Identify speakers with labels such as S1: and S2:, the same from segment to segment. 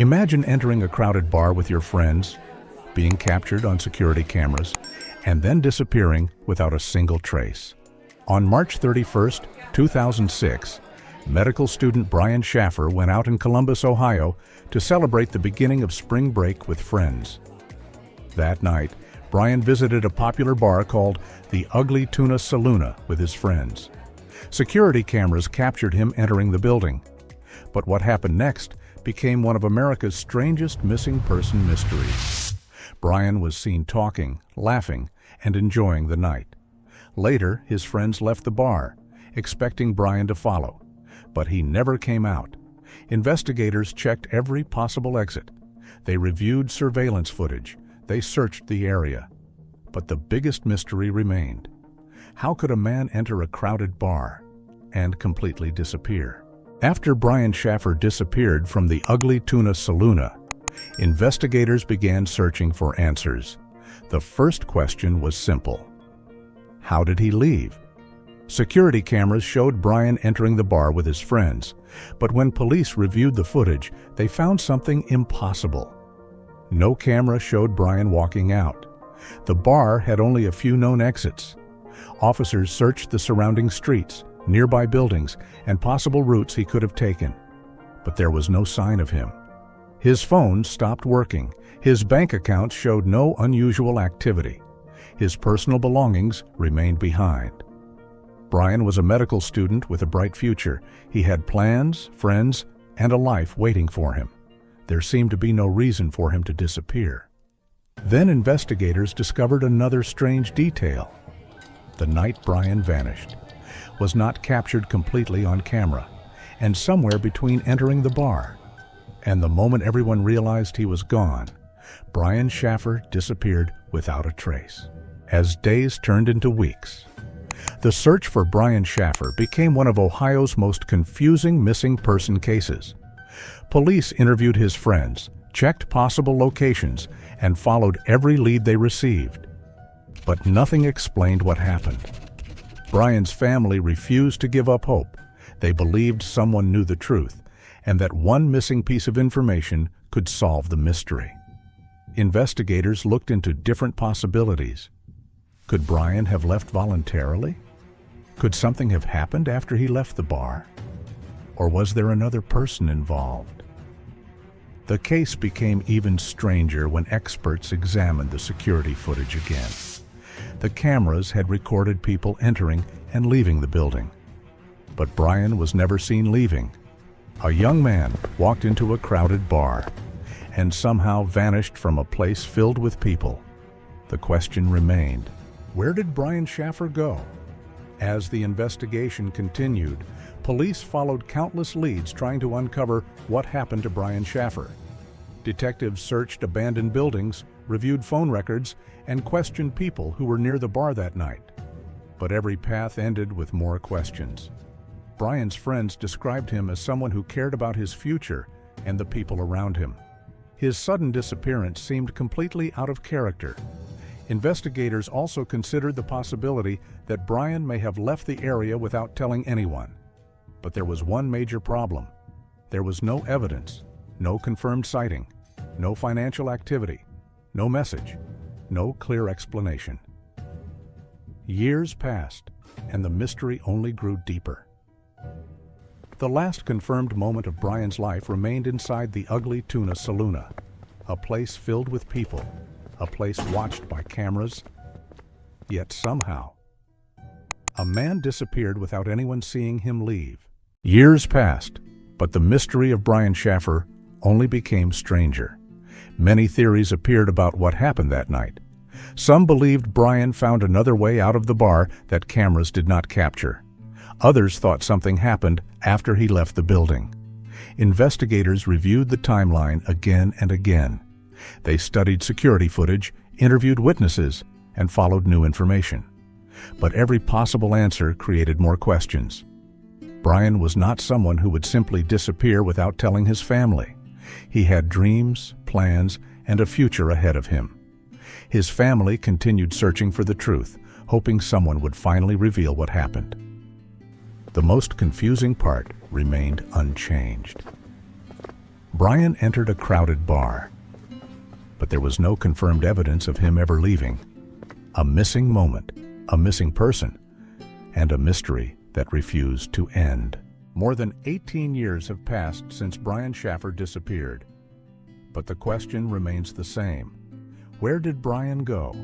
S1: Imagine entering a crowded bar with your friends, being captured on security cameras, and then disappearing without a single trace. On March 31st, 2006, medical student Brian Shaffer went out in Columbus, Ohio, to celebrate the beginning of spring break with friends. That night, Brian visited a popular bar called the Ugly Tuna Saloon with his friends. Security cameras captured him entering the building. But what happened next became one of America's strangest missing person mysteries. Brian was seen talking, laughing, and enjoying the night. Later, his friends left the bar, expecting Brian to follow, but he never came out. Investigators checked every possible exit. They reviewed surveillance footage. They searched the area. But the biggest mystery remained. How could a man enter a crowded bar and completely disappear? After Brian Shaffer disappeared from the Ugly Tuna Saloon, investigators began searching for answers. The first question was simple. How did he leave? Security cameras showed Brian entering the bar with his friends, but when police reviewed the footage, they found something impossible. No camera showed Brian walking out. The bar had only a few known exits. Officers searched the surrounding streets, nearby buildings, and possible routes he could have taken, but there was no sign of him. His phone stopped working. His bank accounts showed no unusual activity. His personal belongings remained behind. Brian was a medical student with a bright future. He had plans, friends, and a life waiting for him. There seemed to be no reason for him to disappear. Then investigators discovered another strange detail. The night Brian vanished was not captured completely on camera, and somewhere between entering the bar and the moment everyone realized he was gone, Brian Shaffer disappeared without a trace. As days turned into weeks, the search for Brian Shaffer became one of Ohio's most confusing missing person cases. Police interviewed his friends, checked possible locations, and followed every lead they received. But nothing explained what happened. Brian's family refused to give up hope. They believed someone knew the truth, and that one missing piece of information could solve the mystery. Investigators looked into different possibilities. Could Brian have left voluntarily? Could something have happened after he left the bar? Or was there another person involved? The case became even stranger when experts examined the security footage again. The cameras had recorded people entering and leaving the building. But Brian was never seen leaving. A young man walked into a crowded bar and somehow vanished from a place filled with people. The question remained, where did Brian Shaffer go? As the investigation continued, police followed countless leads trying to uncover what happened to Brian Shaffer. Detectives searched abandoned buildings, reviewed phone records, and questioned people who were near the bar that night. But every path ended with more questions. Brian's friends described him as someone who cared about his future and the people around him. His sudden disappearance seemed completely out of character. Investigators also considered the possibility that Brian may have left the area without telling anyone. But there was one major problem. There was no evidence, no confirmed sighting, no financial activity, no message, no clear explanation. Years passed, and the mystery only grew deeper. The last confirmed moment of Brian's life remained inside the Ugly Tuna Saloon, a place filled with people, a place watched by cameras. Yet somehow, a man disappeared without anyone seeing him leave. Years passed, but the mystery of Brian Shaffer only became stranger. Many theories appeared about what happened that night. Some believed Brian found another way out of the bar that cameras did not capture. Others thought something happened after he left the building. Investigators reviewed the timeline again and again. They studied security footage, interviewed witnesses, and followed new information. But every possible answer created more questions. Brian was not someone who would simply disappear without telling his family. He had dreams, plans, and a future ahead of him. His family continued searching for the truth, hoping someone would finally reveal what happened. The most confusing part remained unchanged. Brian entered a crowded bar, but there was no confirmed evidence of him ever leaving. A missing moment, a missing person, and a mystery that refused to end. More than 18 years have passed since Brian Shaffer disappeared, but the question remains the same. Where did Brian go?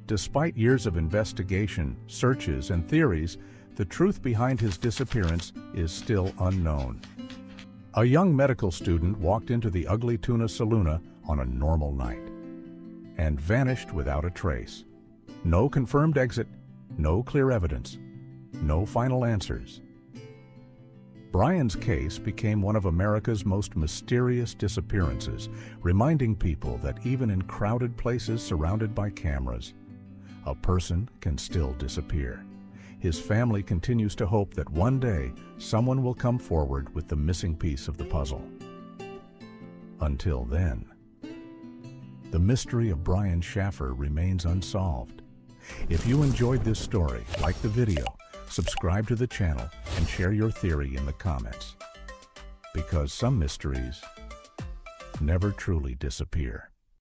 S1: Despite years of investigation, searches, and theories, the truth behind his disappearance is still unknown. A young medical student walked into the Ugly Tuna Saloon on a normal night and vanished without a trace. No confirmed exit, no clear evidence, no final answers. Brian's case became one of America's most mysterious disappearances, reminding people that even in crowded places surrounded by cameras, a person can still disappear. His family continues to hope that one day someone will come forward with the missing piece of the puzzle. Until then, the mystery of Brian Shaffer remains unsolved. If you enjoyed this story, like the video, subscribe to the channel, and share your theory in the comments. Because some mysteries never truly disappear.